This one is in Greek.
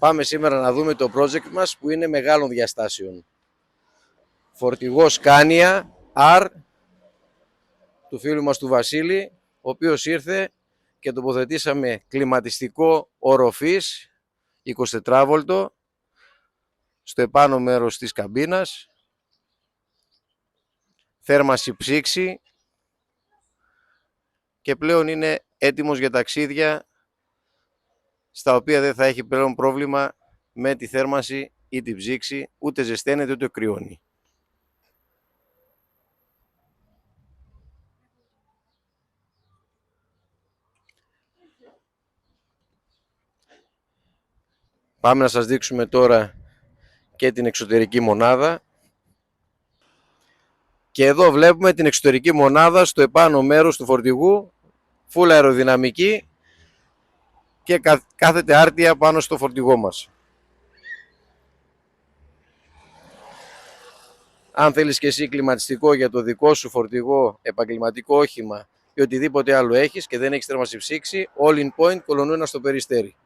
Πάμε σήμερα να δούμε το project μας που είναι μεγάλων διαστάσεων. Φορτηγό Scania R του φίλου μας του Βασίλη, ο οποίος ήρθε και τοποθετήσαμε κλιματιστικό οροφής 24V στο επάνω μέρος της καμπίνας, θέρμανση ψήξη και πλέον είναι έτοιμος για ταξίδια στα οποία δεν θα έχει πλέον πρόβλημα με τη θέρμανση ή την ψήξη, ούτε ζεσταίνεται ούτε κρυώνει. Πάμε να σας δείξουμε τώρα και την εξωτερική μονάδα. Και εδώ βλέπουμε την εξωτερική μονάδα στο επάνω μέρος του φορτηγού, full αεροδυναμική και κάθεται άρτια πάνω στο φορτηγό μας. Αν θέλεις και εσύ κλιματιστικό για το δικό σου φορτηγό, επαγγελματικό όχημα ή οτιδήποτε άλλο έχεις και δεν έχεις θέρμανση ψήξη, All in Point, Κολονούνα στο Περιστέρι.